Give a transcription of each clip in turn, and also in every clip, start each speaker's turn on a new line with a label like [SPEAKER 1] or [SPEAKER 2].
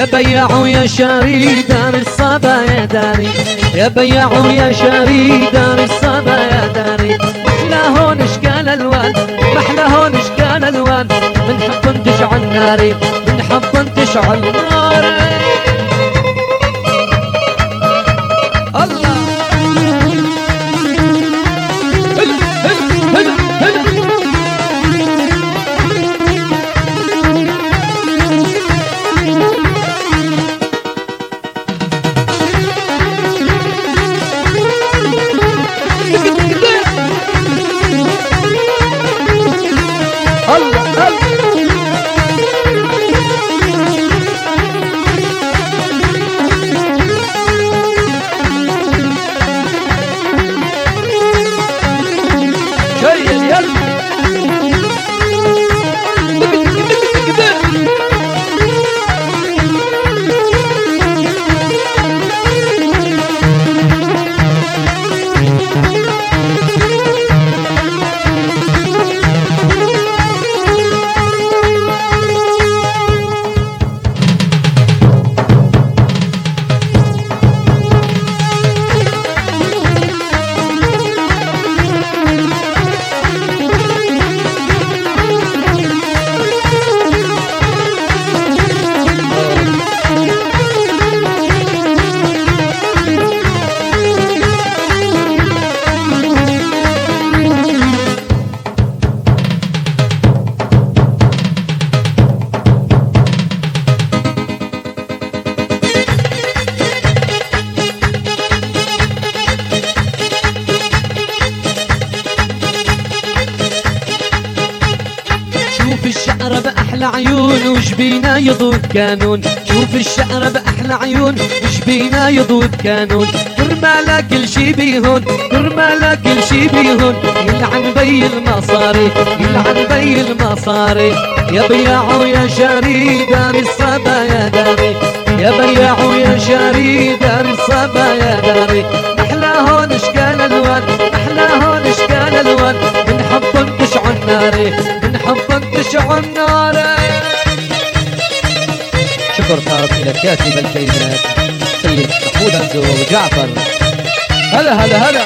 [SPEAKER 1] يا بياع ويا شاري دار الصبا يا داري، يا بياع ويا شاري دار الصبا يا داري. محلى هون اشكال الوان، محلى هون اشكال الوان، من حب تشعل ناري، من حب تشعل ناري. الله هلا هلا هلا هلا. الشعر بأحلى عيون وش بينا يضوب كانون، شوف الشعر بأحلى عيون وش بينا يضوب كانون. كرماله كل شي بيهون، كرماله كل شي بيهون، يلعن بي المصاري، يلعن بي المصاري. يا بياع ويا شاري دار الصبا يا داري، يا بياع ويا شاري دار الصبا يا داري. محلى هون اشكال الوان، محلى هون اشكال الوان، من حب تشعل ناري، من حب تشعل ناري. شكر صارت الى كاتب الكلمات سيد محمود عبدو وجعفر. هلا هلا هلا.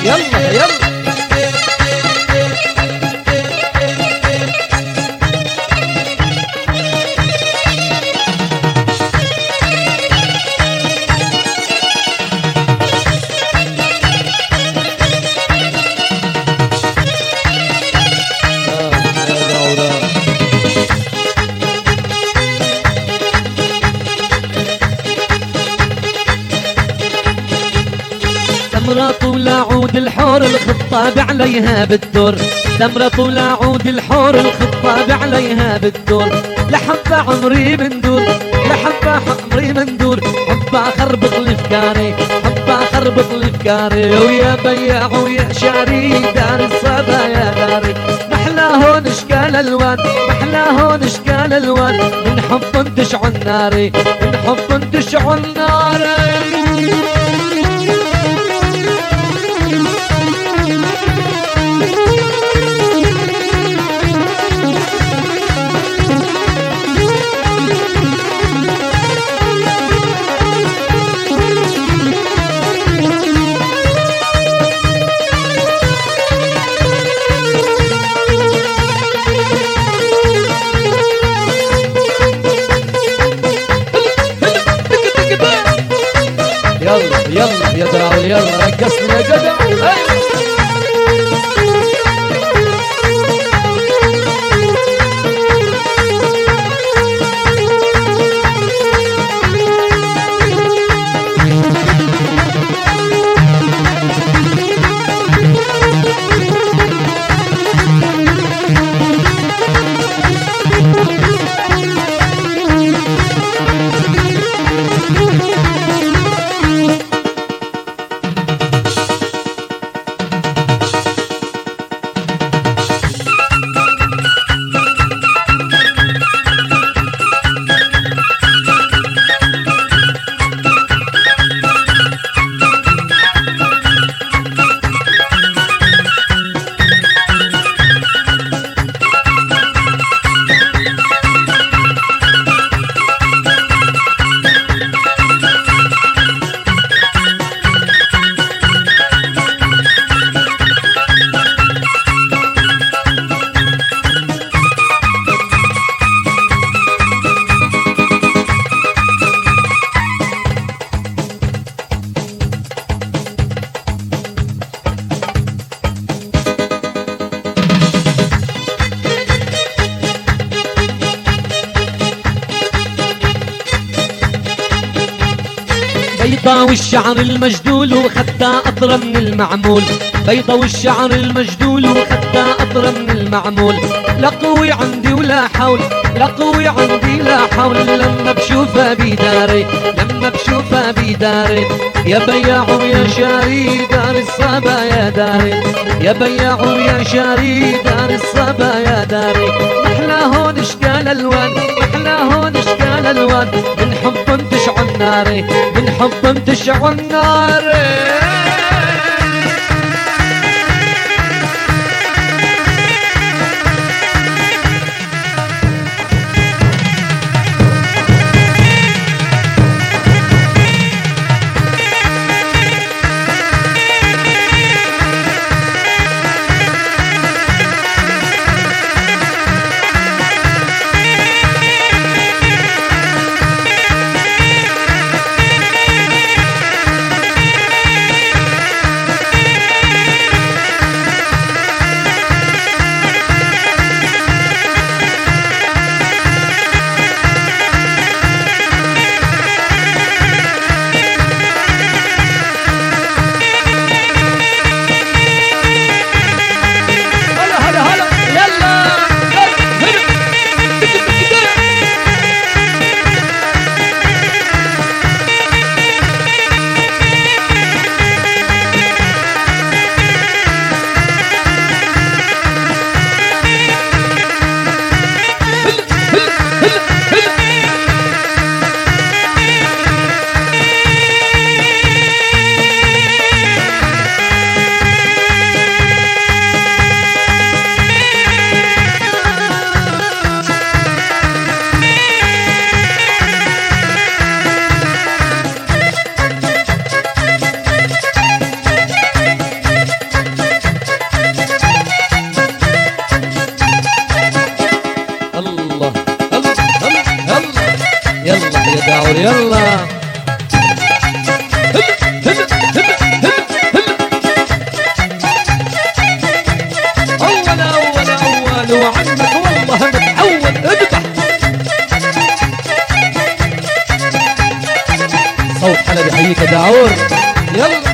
[SPEAKER 1] يلا يلا تمرة طول عود الحور الخطاب عليها بالدور، تمرة طول عود الحور الخطاب عليها بالدور. لحبة عمري بندور، لحبة عمري بندور، حبة خربط الافكاري، حبة خربط الافكاري. ويا بياع ويا شاري دار الصبا يا داري. محلى هون اشكال الوان، محلى هون اشكال الوان، من حب تشعل ناري، من حب تشعل ناري. يلا يا دراوي يلا رقصني يا جدع. بيضة والشعر المجدول وخدها أطرى من المعمول، بيضة والشعر المجدول وخدها أطرى من المعمول. لا قوي عندي ولا حول، لا قوي عندي لا حول، لما بشوفها بيداري، لما بشوفها بيداري. يا بياع يا شاري دار الصبا يا داري، يا بياع يا شاري دار الصبا يا داري. محلى هون اشكال الوان، محلى هون اشكال الوان، من حب تشعل ناري، من حب تشعل ناري. يلا أول وعنك والله متعود اذبح. صوت حلبي حييك يا داعور. يلا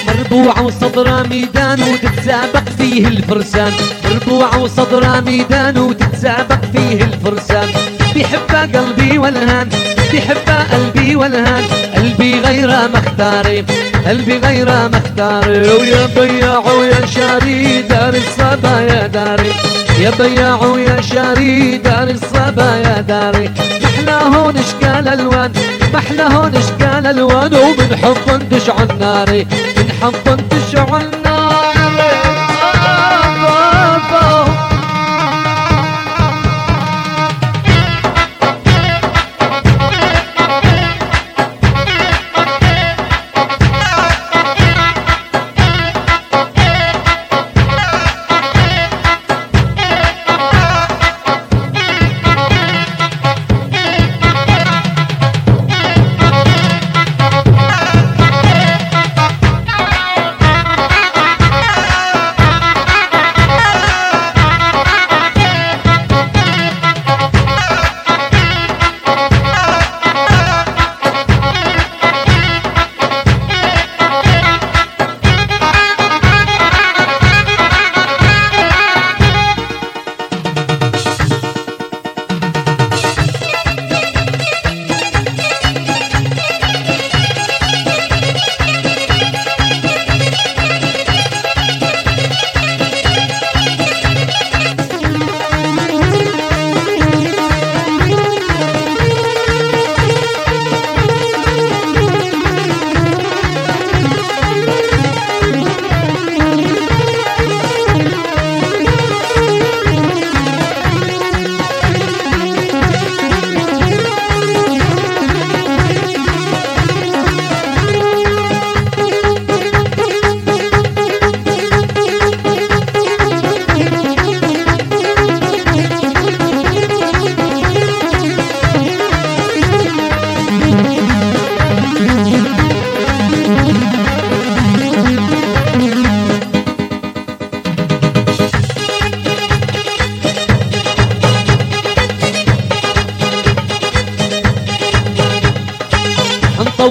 [SPEAKER 1] مربوعة وصدرها ميدان وتتسابق فيه الفرسان، مربوعة وصدرها ميدان وتتسابق فيه الفرسان. بيحبها قلبي والهان، بيحبها قلبي والهان، قلبي غيرها مختاري، قلبي غيرها مختاري. ويا بياع ويا شاري دار الصبا يا داري، يا بياع ويا شاري دار الصبا يا داري. محلى هون اشكال الوان، محلى هون اشكال الوان، ومن حب تشعل ناري، من حب تشعل ناري.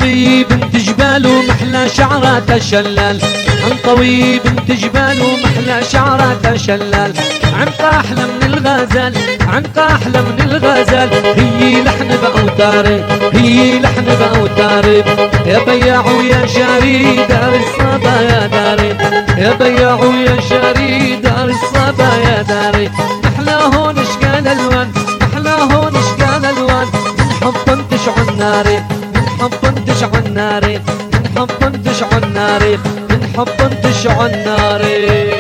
[SPEAKER 1] طوي بنت جبال ومحلى شعرها تشلل، عنطوي بنت جبال ومحلى شعرها تشلل، عنقى أحلى من الغزل، عنقى أحلى من الغزل، هي لحن بأوتاري، هي لحن بأوتاري، يا بياع ويا شاري دار الصبا يا داري، يا بياع ويا شاري دار الصبا يا داري، محلاهون اشكال الوان، محلاهون اشكال الوان، من حب تشعل ناري، من حب تشعل ناري، من حب تشعل ناري، من حب تشعل ناري.